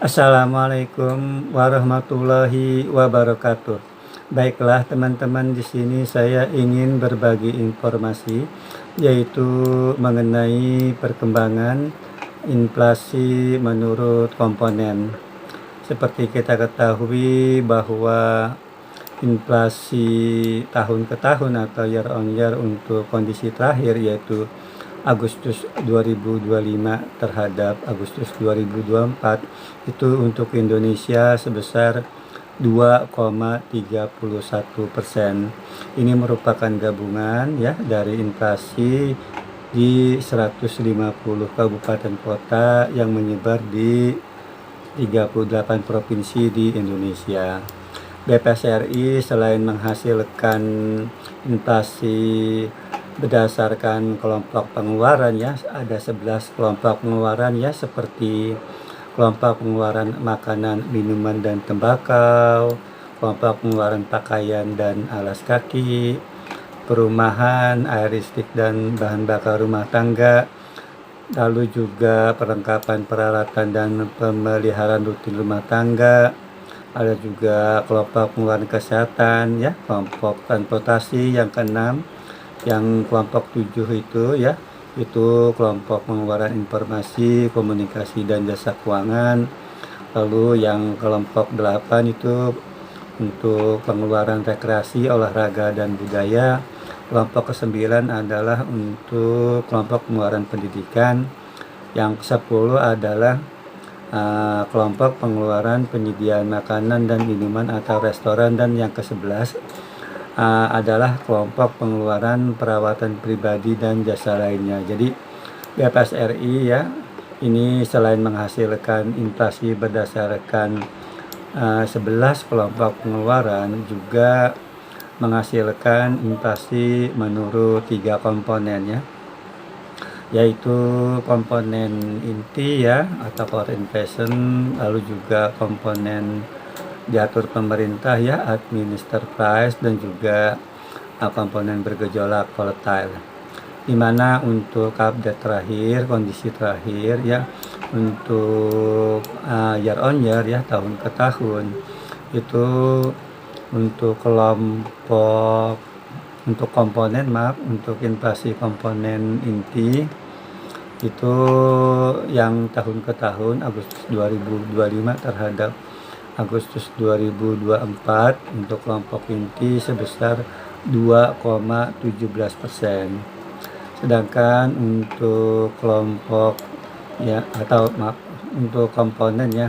Assalamualaikum warahmatullahi wabarakatuh. Baiklah teman-teman, di sini saya ingin berbagi informasi yaitu mengenai perkembangan inflasi menurut komponen. Seperti kita ketahui bahwa inflasi tahun ke tahun atau year on year untuk kondisi terakhir yaitu Agustus 2025 terhadap Agustus 2024 itu untuk Indonesia sebesar 2,31%. Ini merupakan gabungan ya dari inflasi di 150 kabupaten kota yang menyebar di 38 provinsi di Indonesia. BPSRI selain menghasilkan inflasi berdasarkan kelompok pengeluaran ya, ada 11 kelompok pengeluaran ya, seperti kelompok pengeluaran makanan, minuman, dan tembakau, kelompok pengeluaran pakaian dan alas kaki, perumahan, air listrik dan bahan bakar rumah tangga, lalu juga perlengkapan peralatan dan pemeliharaan rutin rumah tangga, ada juga kelompok pengeluaran kesehatan ya, kelompok transportasi yang keenam, yang kelompok 7 itu ya, itu kelompok pengeluaran informasi, komunikasi, dan jasa keuangan. Lalu yang kelompok 8 itu untuk pengeluaran rekreasi, olahraga, dan budaya. Kelompok ke-9 adalah untuk kelompok pengeluaran pendidikan. Yang ke-10 adalah kelompok pengeluaran penyediaan makanan dan minuman atau restoran. Dan yang ke-11 adalah kelompok pengeluaran perawatan pribadi dan jasa lainnya. Jadi BPSRI ya, ini selain menghasilkan inflasi berdasarkan 11 kelompok pengeluaran, juga menghasilkan inflasi menurut 3 komponen ya, yaitu komponen inti ya atau core inflation, lalu juga komponen diatur pemerintah ya, administer price, dan juga komponen bergejolak volatile. Dimana untuk update terakhir, kondisi terakhir ya, untuk year on year ya, tahun ke tahun, itu untuk untuk inflasi komponen inti itu yang tahun ke tahun Agustus 2025 terhadap Agustus 2024 untuk kelompok inti sebesar 2,17%. Sedangkan untuk kelompok ya atau maaf untuk komponen ya,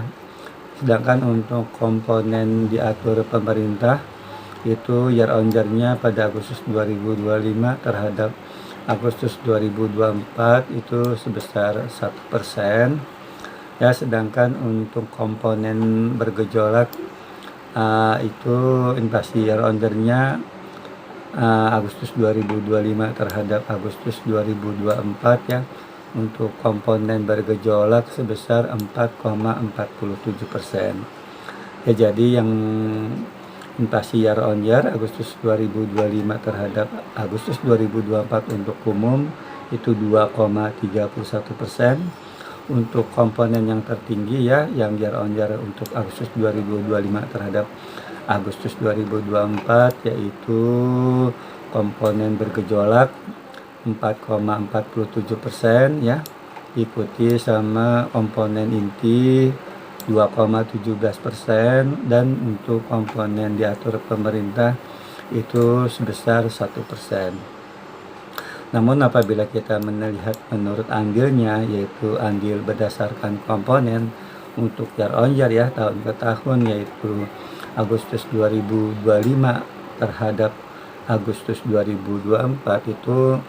sedangkan untuk komponen diatur pemerintah itu year on year-nya pada Agustus 2025 terhadap Agustus 2024 itu sebesar 1%. Ya, sedangkan untuk komponen bergejolak itu inflasi year on year-nya Agustus 2025 terhadap Agustus 2024 ya, untuk komponen bergejolak sebesar 4,47%. Ya, jadi yang inflasi year on year Agustus 2025 terhadap Agustus 2024 untuk umum itu 2,31%. Untuk komponen yang tertinggi ya, yang year on year untuk Agustus 2025 terhadap Agustus 2024, yaitu komponen bergejolak 4,47% ya, diikuti sama komponen inti 2,17%, dan untuk komponen diatur pemerintah itu sebesar 1%. Namun apabila kita melihat menurut andilnya, yaitu andil berdasarkan komponen untuk year on year ya, tahun ke tahun, yaitu Agustus 2025 terhadap Agustus 2024, itu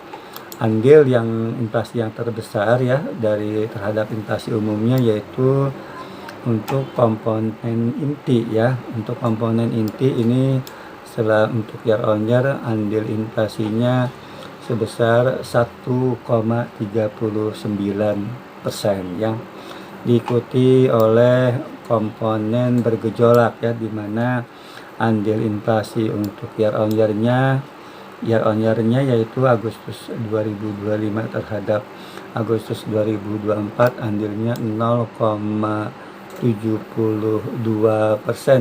andil yang inflasi yang terbesar ya dari terhadap inflasi umumnya, yaitu untuk komponen inti ya. Untuk komponen inti ini setelah untuk year on year andil inflasinya sebesar 1,39% ya, diikuti oleh komponen bergejolak ya, di mana andil inflasi untuk year on year-nya yaitu Agustus 2025 terhadap Agustus 2024 andilnya 0,17%. 72%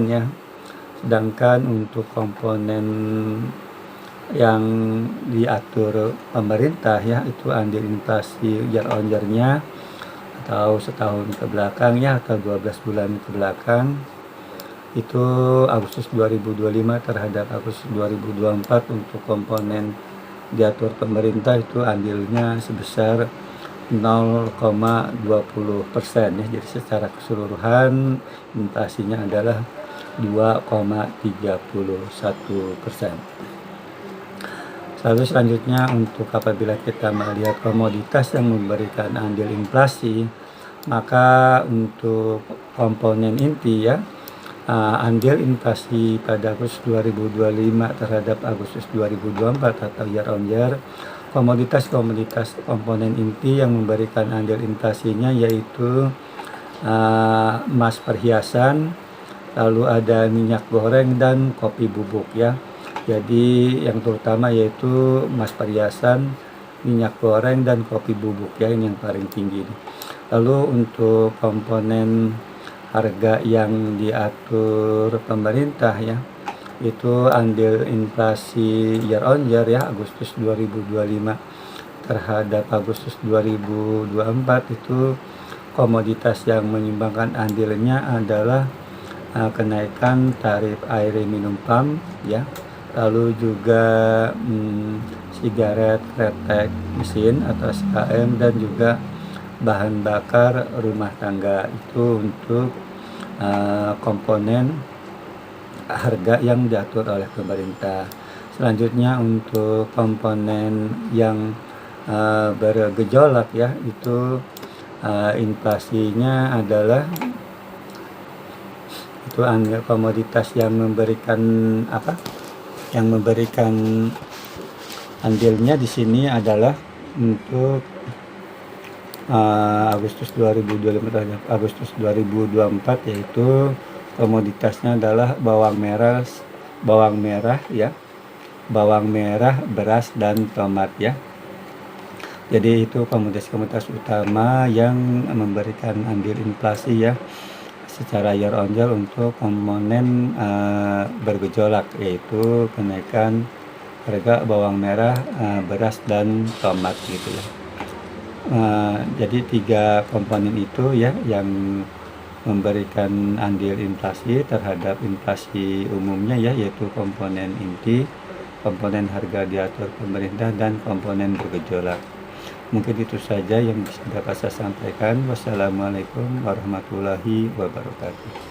ya. Sedangkan untuk komponen yang diatur pemerintah ya, itu andil inflasi year on year-nya atau setahun ke belakang ya, atau 12 bulan ke belakang, itu Agustus 2025 terhadap Agustus 2024 untuk komponen diatur pemerintah itu andilnya sebesar 0,20% ya. Jadi secara keseluruhan inflasinya adalah 2,31%. Lalu selanjutnya, untuk apabila kita melihat komoditas yang memberikan andil inflasi, maka untuk komponen inti ya, andil inflasi pada Agustus 2025 terhadap Agustus 2024 atau year on year, komoditas komponen inti yang memberikan andil inflasinya yaitu emas perhiasan, lalu ada minyak goreng dan kopi bubuk ya. Jadi yang terutama yaitu emas perhiasan, minyak goreng dan kopi bubuk ya, ini yang paling tinggi. Lalu untuk komponen harga yang diatur pemerintah ya, itu andil inflasi year on year ya, Agustus 2025 terhadap Agustus 2024 itu komoditas yang menyumbangkan andilnya adalah kenaikan tarif air minum pump ya, lalu juga sigaret kretek mesin atau SKM, dan juga bahan bakar rumah tangga. Itu untuk komponen harga yang diatur oleh pemerintah. Selanjutnya untuk komponen yang bergejolak ya, itu inflasinya adalah itu komoditas yang memberikan yang memberikan andilnya di sini adalah untuk Agustus 2025 terhadap Agustus 2024, yaitu komoditasnya adalah bawang merah ya, bawang merah, beras dan tomat ya. Jadi itu komoditas utama yang memberikan andil inflasi ya secara year on year untuk komponen bergejolak, yaitu kenaikan harga bawang merah, beras dan tomat gitu ya. Jadi 3 komponen itu ya yang memberikan andil inflasi terhadap inflasi umumnya ya, yaitu komponen inti, komponen harga diatur pemerintah, dan komponen bergejolak. Mungkin itu saja yang bisa dapat saya sampaikan. Wassalamualaikum warahmatullahi wabarakatuh.